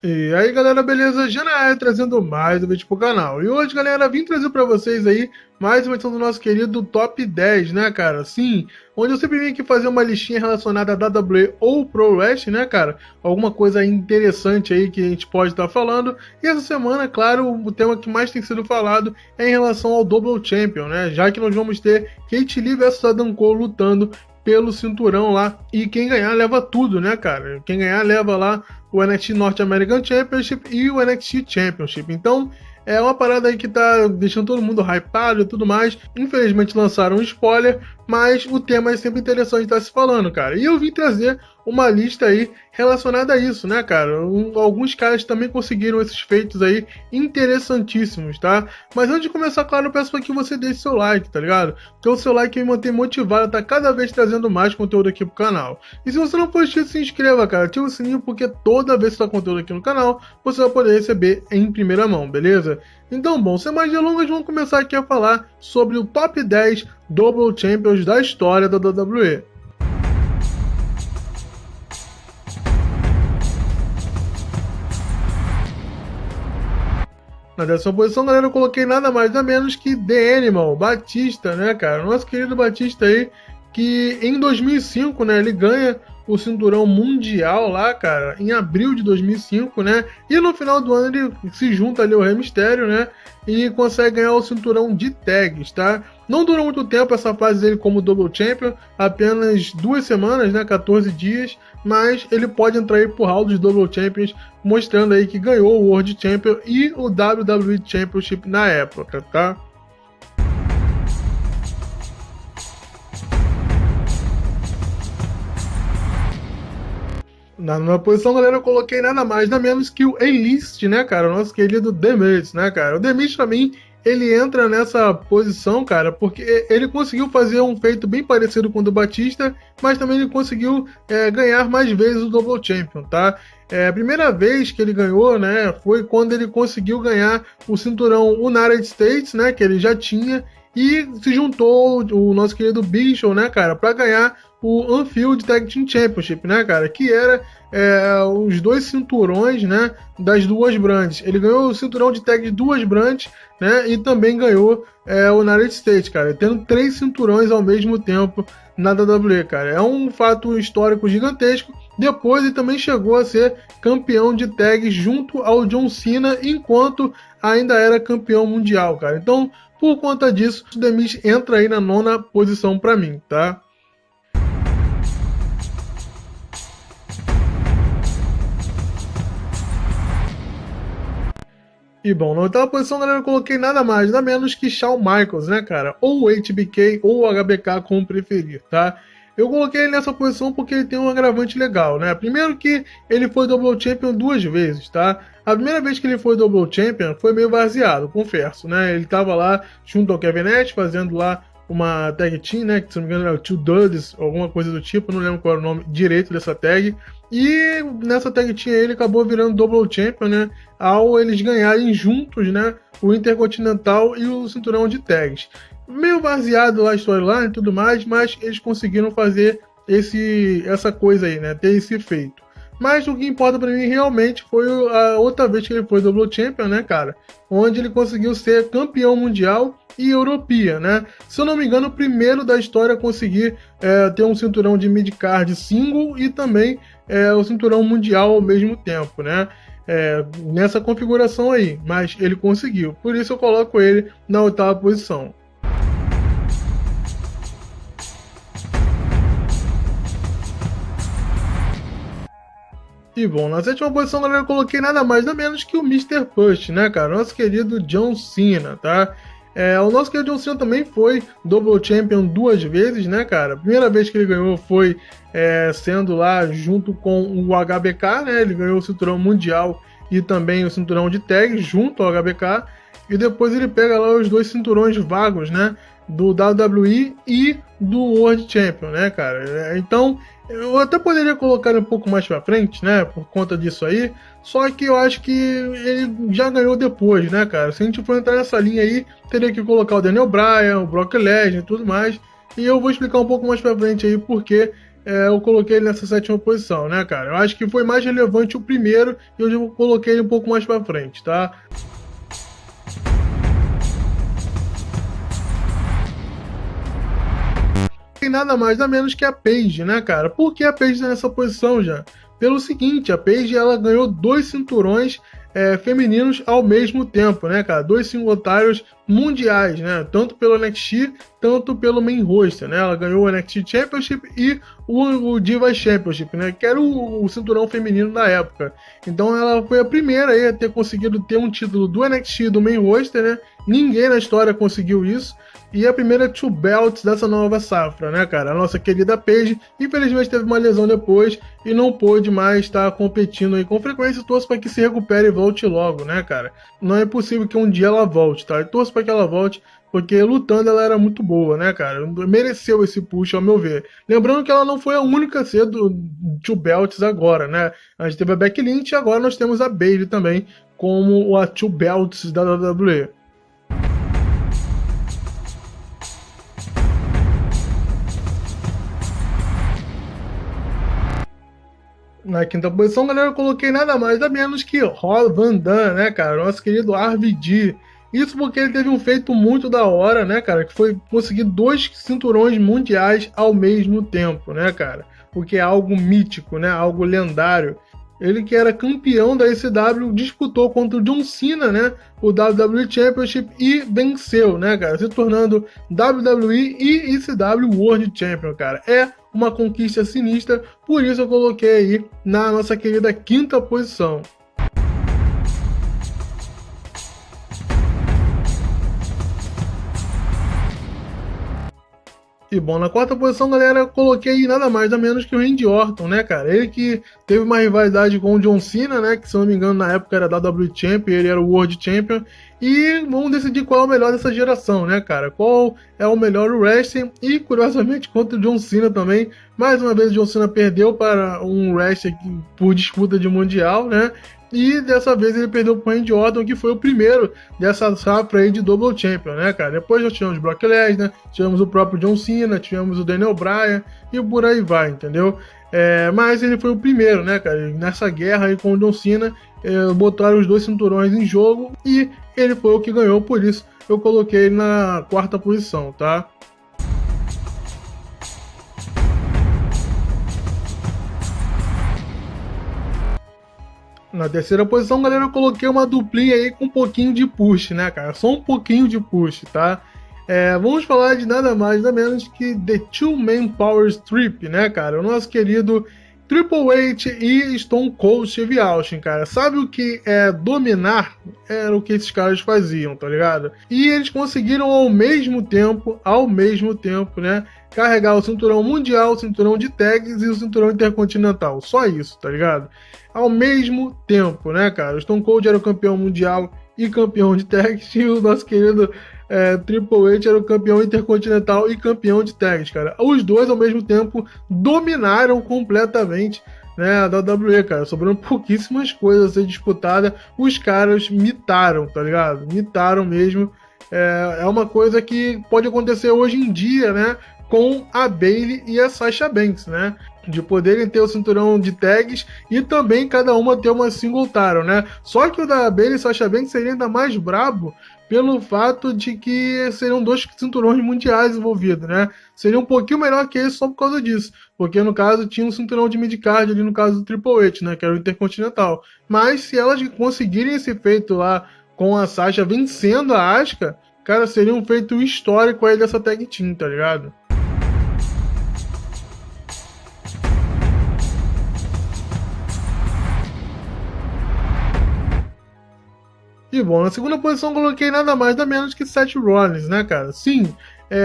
E aí galera, beleza? Janaé trazendo mais um vídeo pro canal. E hoje, galera, vim trazer pra vocês aí mais uma edição do nosso querido Top 10, né, cara? Sim, onde eu sempre vim aqui fazer uma listinha relacionada a WWE ou Pro Wrestling, né, cara? Alguma coisa interessante aí que a gente pode estar falando. E essa semana, claro, o tema que mais tem sido falado é em relação ao Double Champion, né? Já que nós vamos ter Kate Lee vs Adam Cole lutando pelo cinturão lá, e quem ganhar leva tudo, né, cara? Quem ganhar leva lá o NXT North American Championship e o NXT Championship. Então, é uma parada aí que tá deixando todo mundo hypado e tudo mais. Infelizmente lançaram um spoiler, mas o tema é sempre interessante estar se falando, cara. E eu vim trazer uma lista aí relacionada a isso, né, cara? Alguns caras também conseguiram esses feitos aí interessantíssimos, tá? Mas antes de começar, claro, eu peço para que você deixe seu like, tá ligado? Porque o seu like me mantém motivado a estar cada vez trazendo mais conteúdo aqui pro canal. E se você não for inscrito, se inscreva, cara. Ativa o sininho, porque toda vez que está conteúdo aqui no canal, você vai poder receber em primeira mão, beleza? Então, bom, sem mais delongas, vamos começar aqui a falar sobre o top 10 Double Champions da história da WWE. Na décima posição, galera, eu coloquei nada mais nada menos que The Animal, Batista, né, cara? Nosso querido Batista aí, que em 2005, né, ele ganha o cinturão mundial lá, cara, em abril de 2005, né? E no final do ano ele se junta ali ao Rey Mysterio, né? E consegue ganhar o cinturão de tags, tá? Não durou muito tempo essa fase dele como Double Champion, apenas 2 semanas, né? 14 dias, mas ele pode entrar aí pro hall dos Double Champions, mostrando aí que ganhou o World Champion e o WWE Championship na época, tá? Na nona posição, galera, eu coloquei nada mais, nada menos que o A-List, né, cara? O nosso querido The Miz, né, cara? O The Miz, pra mim, ele entra nessa posição, cara, porque ele conseguiu fazer um feito bem parecido com o do Batista, mas também ele conseguiu ganhar mais vezes o Double Champion, tá? A primeira vez que ele ganhou, né, foi quando ele conseguiu ganhar o cinturão United States, né, que ele já tinha, e se juntou o nosso querido Big Show, né, cara, para ganhar o Unfield Tag Team Championship, né, cara, que era os dois cinturões, né, das duas brands. Ele ganhou o cinturão de tag de duas brands, né, e também ganhou o United States, cara, tendo 3 cinturões ao mesmo tempo na WWE, cara. É um fato histórico gigantesco. Depois ele também chegou a ser campeão de tags junto ao John Cena, enquanto ainda era campeão mundial, cara. Então, por conta disso, o The Miz entra aí na nona posição para mim, tá? E bom, na oitava posição, galera, eu coloquei nada mais, nada menos que Shawn Michaels, né, cara? Ou HBK ou HBK, como preferir, tá? Eu coloquei ele nessa posição porque ele tem um agravante legal, né? Primeiro que ele foi Double Champion 2 vezes, tá? A primeira vez que ele foi Double Champion foi meio baseado, confesso, né? Ele tava lá junto ao Kevin Nash, fazendo lá uma tag team, né? Que se não me engano era Two Dudes, alguma coisa do tipo, não lembro qual era o nome direito dessa tag. E nessa tag team ele acabou virando Double Champion, né? Ao eles ganharem juntos, né? O Intercontinental e o cinturão de tags. Meio baseado lá a storyline e tudo mais, mas eles conseguiram fazer essa coisa aí, né? Ter esse feito. Mas o que importa para mim realmente foi a outra vez que ele foi Double Champion, né, cara? Onde ele conseguiu ser campeão mundial e europeu, né? Se eu não me engano, o primeiro da história a conseguir ter um cinturão de mid-card single e também o cinturão mundial ao mesmo tempo, né? Nessa configuração aí, mas ele conseguiu. Por isso eu coloco ele na oitava posição. E bom, na sétima posição, galera, eu coloquei nada mais nada menos que o Mr. Push, né, cara? Nosso querido John Cena, tá? O nosso querido John Cena também foi Double Champion 2 vezes, né, cara? A primeira vez que ele ganhou foi sendo lá junto com o HBK, né? Ele ganhou o cinturão mundial e também o cinturão de tag junto ao HBK. E depois ele pega lá os dois cinturões vagos, né? Do WWE e do World Champion, né, cara? Então, eu até poderia colocar ele um pouco mais pra frente, né, por conta disso aí, só que eu acho que ele já ganhou depois, né, cara? Se a gente for entrar nessa linha aí, teria que colocar o Daniel Bryan, o Brock Lesnar e tudo mais, e eu vou explicar um pouco mais pra frente aí porque eu coloquei ele nessa 7ª posição, né, cara? Eu acho que foi mais relevante o primeiro e hoje eu coloquei ele um pouco mais pra frente, tá? Tem nada mais nada menos que a Paige, né, cara? Por que a Paige tá nessa posição já? Pelo seguinte, a Paige ela ganhou 2 cinturões femininos ao mesmo tempo, né, cara? 2 singletários mundiais, né? Tanto pelo NXT, tanto pelo main roster, né? Ela ganhou o NXT Championship e o Divas Championship, né? Que era o cinturão feminino da época. Então ela foi a primeira aí a ter conseguido ter um título do NXT do main roster, né? Ninguém na história conseguiu isso. E a primeira two belts dessa nova safra, né, cara? A nossa querida Paige, infelizmente teve uma lesão depois e não pôde mais estar competindo aí com frequência. Torço para que se recupere e volte logo, né, cara? Não é possível que um dia ela volte, tá? Eu torço para que ela volte, porque lutando ela era muito boa, né, cara? Mereceu esse push, ao meu ver. Lembrando que ela não foi a única a ser do two belts agora, né? A gente teve a Becky Lynch e agora nós temos a Bayley também como a two belts da WWE. Na 5ª posição, galera, eu coloquei nada mais nada menos que Rob Van Dam, né, cara? Nosso querido RVD. Isso porque ele teve um feito muito da hora, né, cara? Que foi conseguir 2 cinturões mundiais ao mesmo tempo, né, cara? O que é algo mítico, né? Algo lendário. Ele que era campeão da ECW, disputou contra o John Cena, né? O WWE Championship e venceu, né, cara? Se tornando WWE e ECW World Champion, cara. É uma conquista sinistra, por isso eu coloquei aí na nossa querida 5ª posição. E bom, na 4ª posição, galera, eu coloquei nada mais nada menos que o Randy Orton, né, cara? Ele que teve uma rivalidade com o John Cena, né? Que, se eu não me engano, na época era WWE Champion, ele era o World Champion. E vamos decidir qual é o melhor dessa geração, né, cara? Qual é o melhor wrestling e, curiosamente, contra o John Cena também. Mais uma vez, o John Cena perdeu para um wrestler por disputa de mundial, né? E dessa vez ele perdeu pro Randy Orton, que foi o primeiro dessa safra aí de Double Champion, né, cara? Depois nós tivemos Brock Lesnar, tivemos o próprio John Cena, tivemos o Daniel Bryan e por aí vai, entendeu? Mas ele foi o primeiro, né, cara? Nessa guerra aí com o John Cena, botaram os 2 cinturões em jogo e ele foi o que ganhou, por isso eu coloquei ele na 4ª posição, tá? Na 3ª posição, galera, eu coloquei uma duplinha aí com um pouquinho de push, né, cara? Só um pouquinho de push, tá? Vamos falar de nada mais, nada menos que The Two Man Power Trip, né, cara? O nosso querido Triple H e Stone Cold Steve Austin, cara. Sabe o que é dominar? Era o que esses caras faziam, tá ligado? E eles conseguiram ao mesmo tempo, né? Carregar o cinturão mundial, o cinturão de tags e o cinturão intercontinental. Só isso, tá ligado? Ao mesmo tempo, né, cara? O Stone Cold era o campeão mundial e campeão de tags, e o nosso querido Triple H era o campeão intercontinental e campeão de tags, cara. Os dois, ao mesmo tempo, dominaram completamente, né, a WWE, cara. Sobrando pouquíssimas coisas a ser disputada. Os caras mitaram, tá ligado? Mitaram mesmo. É uma coisa que pode acontecer hoje em dia, né, com a Bayley e a Sasha Banks, né? De poderem ter o cinturão de tags e também cada uma ter uma single title, né? Só que o da Bayley e Sasha Banks seria ainda mais brabo pelo fato de que seriam 2 cinturões mundiais envolvidos, né? Seria um pouquinho melhor que esse só por causa disso, porque no caso tinha um cinturão de midcard ali no caso do Triple H, né? Que era o Intercontinental. Mas se elas conseguirem esse feito lá com a Sasha vencendo a Asuka, cara, seria um feito histórico aí dessa tag team, tá ligado? E bom, na 2ª posição coloquei nada mais nada menos que Seth Rollins, né, cara? Sim,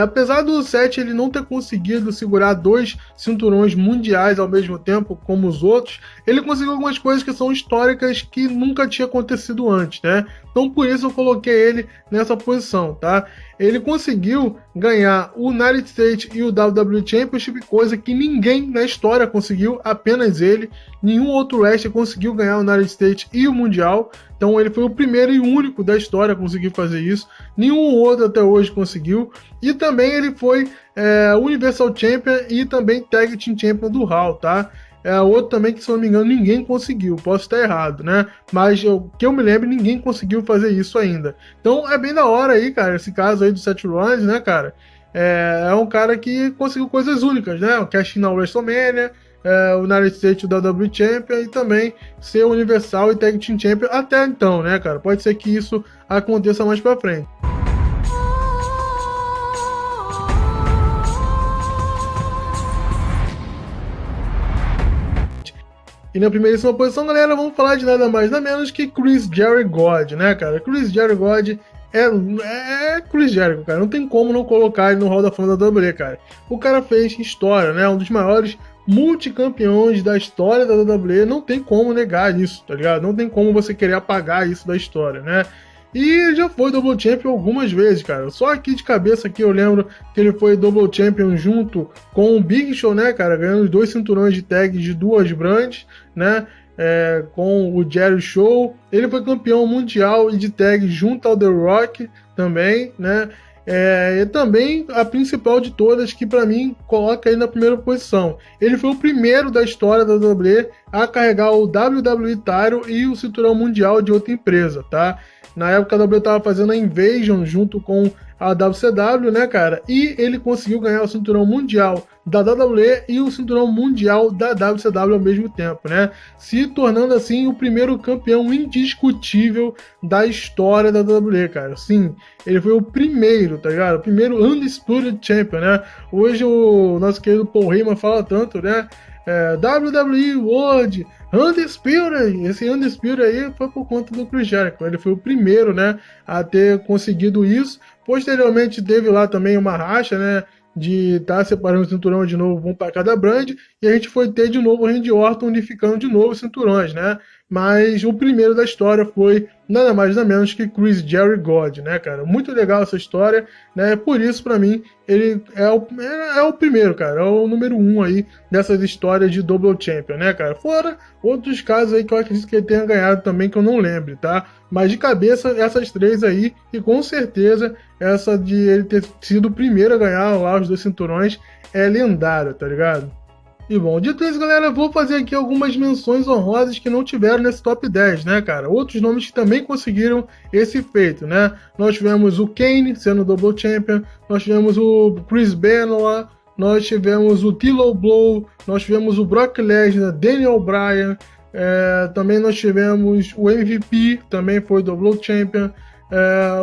apesar do Seth ele não ter conseguido segurar 2 cinturões mundiais ao mesmo tempo, como os outros, ele conseguiu algumas coisas que são históricas que nunca tinha acontecido antes, né? Então por isso eu coloquei ele nessa posição, tá? Ele conseguiu ganhar o United States e o WWE Championship, coisa que ninguém na história conseguiu, apenas ele. Nenhum outro wrestler conseguiu ganhar o United States e o Mundial. Então ele foi o primeiro e único da história a conseguir fazer isso. Nenhum outro até hoje conseguiu. E E também ele foi Universal Champion e também Tag Team Champion do Raw, tá? Outro também que, se eu não me engano, ninguém conseguiu. Posso estar errado, né? Mas que eu me lembro, ninguém conseguiu fazer isso ainda. Então é bem da hora aí, cara, esse caso aí do Seth Rollins, né, cara? É um cara que conseguiu coisas únicas, né? O cash na WrestleMania, o United States WWE Champion e também ser Universal e Tag Team Champion até então, né, cara? Pode ser que isso aconteça mais pra frente. E na primeiríssima posição, galera, vamos falar de nada mais nada menos que Chris Jericho, né, cara? Chris Jericho é Chris Jericho, cara. Não tem como não colocar ele no Hall da Fama da WWE, cara. O cara fez história, né? Um dos maiores multicampeões da história da WWE. Não tem como negar isso, tá ligado? Não tem como você querer apagar isso da história, né? E já foi Double Champion algumas vezes, cara. Só aqui de cabeça aqui eu lembro que ele foi Double Champion junto com o Big Show, né, cara? Ganhando os 2 cinturões de tag de 2 brands, né? Com o Jerry Show. Ele foi campeão mundial e de tag junto ao The Rock também, né? E também a principal de todas, que pra mim coloca ele na primeira posição. Ele foi o primeiro da história da WWE a carregar o WWE Title e o cinturão mundial de outra empresa, tá? Na época a WWE estava fazendo a Invasion junto com a WCW, né, cara? E ele conseguiu ganhar o cinturão mundial da WWE e o cinturão mundial da WCW ao mesmo tempo, né? Se tornando assim o primeiro campeão indiscutível da história da WWE, cara. Sim, ele foi o primeiro, tá ligado? O primeiro Undisputed Champion, né? Hoje o nosso querido Paul Heyman fala tanto, né? WWE World Undisputed. Esse Undisputed aí foi por conta do Chris Jericho. Ele foi o primeiro, né, a ter conseguido isso. Posteriormente teve lá também uma racha, né, de estar separando o cinturão de novo, um para cada brand, e a gente foi ter de novo o Randy Orton unificando de novo os cinturões, né? Mas o primeiro da história foi nada mais nada menos que Chris Jericho, né, cara? Muito legal essa história, né? Por isso, para mim, ele é o primeiro, cara. É o número 1 aí dessas histórias de Double Champion, né, cara? Fora outros casos aí que eu acredito que ele tenha ganhado também, que eu não lembro, tá? Mas de cabeça, essas 3 aí, e com certeza essa de ele ter sido o primeiro a ganhar lá os 2 cinturões é lendária, tá ligado? E bom, dito isso, galera, vou fazer aqui algumas menções honrosas que não tiveram nesse top 10, né, cara? Outros nomes que também conseguiram esse feito, né? Nós tivemos o Kane sendo Double Champion, nós tivemos o Chris Benoit, nós tivemos o T-Lo Blow, nós tivemos o Brock Lesnar, Daniel Bryan, também nós tivemos o MVP, também foi Double Champion,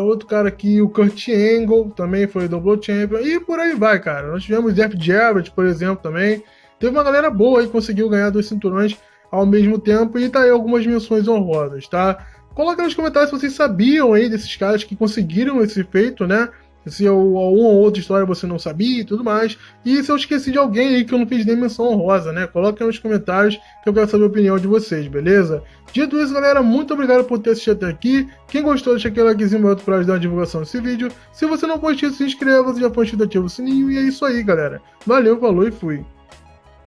outro cara aqui, o Kurt Angle, também foi Double Champion, e por aí vai, cara. Nós tivemos Jeff Jarrett, por exemplo, também. Teve uma galera boa aí que conseguiu ganhar 2 cinturões ao mesmo tempo, e tá aí algumas menções honrosas, tá? Coloca nos comentários se vocês sabiam aí desses caras que conseguiram esse feito, né? Se alguma ou outra história você não sabia e tudo mais. E se eu esqueci de alguém aí que eu não fiz nem menção honrosa, né? Coloca aí nos comentários que eu quero saber a opinião de vocês, beleza? Dito isso, galera, muito obrigado por ter assistido até aqui. Quem gostou, deixa aquele likezinho maroto pra ajudar na divulgação desse vídeo. Se você não for inscrito, se inscreva, se já for inscrito, ativa o sininho. E é isso aí, galera. Valeu, falou e fui.